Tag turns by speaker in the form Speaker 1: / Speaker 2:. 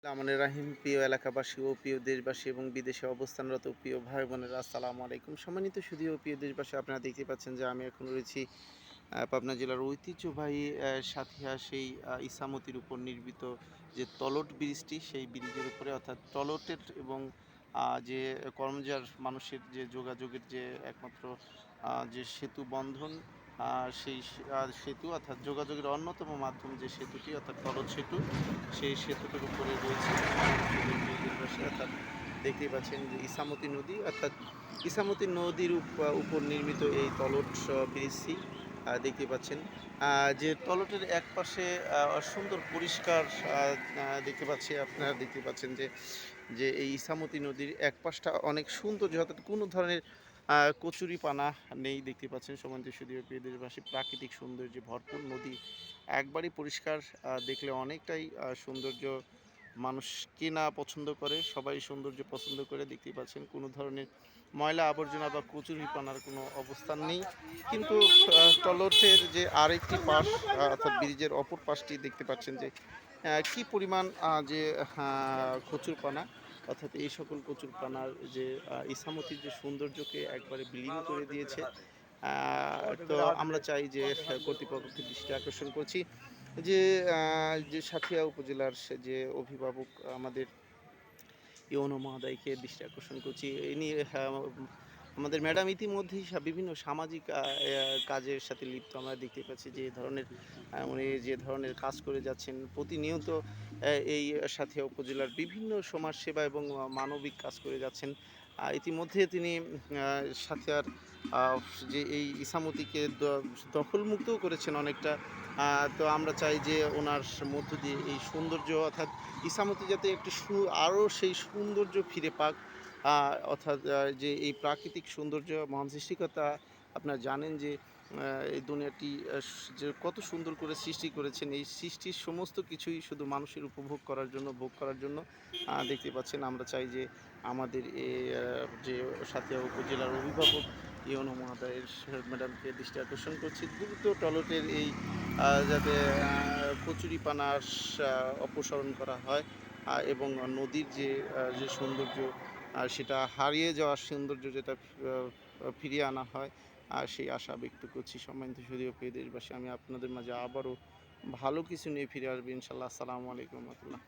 Speaker 1: আমানের রাহিম প্রিয় এলাকাবাসী ও প্রিয় দেশবাসী এবং বিদেশে অবস্থানরত প্রিয় ভাই বোনেরা আসসালামু আলাইকুম। সম্মানিত সুধী ও প্রিয় দেশবাসী, আপনারা দেখতে পাচ্ছেন যে আমি এখন রয়েছি পাবনা জেলার ঐতিহ্যবাহী সাথিয়া সেই ইসামতির উপর নির্মিত যে তলট ব্রিজটি, সেই ব্রিজের উপরে অর্থাৎ তলটের এবং যে কর্মজার মানুষের যে যোগাযোগের যে একমাত্র যে সেতু বন্ধন, সেতু অর্থাৎ যোগাযোগের অন্যতম মাধ্যম যে সেতুটি অর্থাৎ তলট সেতু, সেই সেতুটির উপরে রয়েছে অর্থাৎ দেখতেই পাচ্ছেন যে ইসামতি নদী অর্থাৎ ইসামতি নদীর উপর নির্মিত এই তলট ব্রিজটি দেখতে পাচ্ছেন যে তলটের এক পাশে সুন্দর পরিষ্কার দেখতে পাচ্ছি। আপনারা দেখতে পাচ্ছেন যে যে এই ইসামতি নদীর এক পাশটা অনেক সুন্দর, অর্থাৎ কোনো ধরনের কচুরিপানা নেই। দেখতে পাচ্ছেন সম্মানিত সুধীয় প্রিয় দেশবাসী, প্রাকৃতিক সৌন্দর্যে ভরপুর নদী, একবারই পরিষ্কার। দেখলে অনেকটাই সৌন্দর্য, মানুষ কে না পছন্দ করে, সবাই সৌন্দর্য পছন্দ করে। দেখতেই পাচ্ছেন কোনো ধরনের ময়লা আবর্জনা বা কচুরিপানার কোনো অবস্থান নেই। কিন্তু তলটের যে আরেকটি পাশ অর্থাৎ ব্রিজের অপর পাশটি দেখতে পাচ্ছেন যে কি পরিমাণ যে কচুরপানা, অর্থাৎ এই সকল কচুরপানার যে ইসামতির যে সৌন্দর্যকে একবারে বিলীন করে দিয়েছে। তো আমরা চাই যে কর্তৃপক্ষকে দৃষ্টি আকর্ষণ করছি যে যে সাঁথিয়া উপজেলার যে অভিভাবক আমাদের ইওনো মহোদয়কে দৃষ্টি আকর্ষণ করছি এ নিয়ে। আমাদের ম্যাডাম ইতিমধ্যেই বিভিন্ন সামাজিক কাজের সাথে লিপ্ত। আমরা দেখতে পাচ্ছি যে এই ধরনের উনি যে ধরনের কাজ করে যাচ্ছেন প্রতিনিয়ত এই সাঁথিয়া উপজেলার বিভিন্ন সমাজসেবা এবং মানবিক কাজ করে যাচ্ছেন। ইতিমধ্যে তিনি সাঁথিয়ার যে এই ইসামতিকে দখলমুক্তও করেছেন অনেকটা। তো আমরা চাই যে ওনার মধ্য দিয়ে এই সৌন্দর্য অর্থাৎ ইসামতি যাতে একটু আরও সেই সৌন্দর্য ফিরে পাক। অর্থাৎ যে এই প্রাকৃতিক সৌন্দর্য মহান সৃষ্টিকর্তা, আপনারা জানেন যে এই দুনিয়াটি যে কত সুন্দর করে সৃষ্টি করেছেন, এই সৃষ্টির সমস্ত কিছুই শুধু মানুষের উপভোগ করার জন্য, ভোগ করার জন্য। দেখতে পাচ্ছেন আমরা চাই যে আমাদের যে সাঁথিয়া উপজেলার অভিভাবক ইওনো মহোদয়ের ম্যাডামকে দৃষ্টি আকর্ষণ করছি দ্রুত টয়লেটের এই যাতে কচুরিপানার অপসারণ করা হয় এবং নদীর যে সৌন্দর্য সেটা হারিয়ে যাওয়ার সৌন্দর্য যেটা ফিরিয়ে আনা হয়, সেই আশা ব্যক্ত করছি। সম্মানিত সুধীয় প্রিয় দেশবাসী, আমি আপনাদের মাঝে আবারও ভালো কিছু নিয়ে ফিরে আসবো ইনশাল্লাহ। আসসালামু আলাইকুম রহমতুল্লাহ।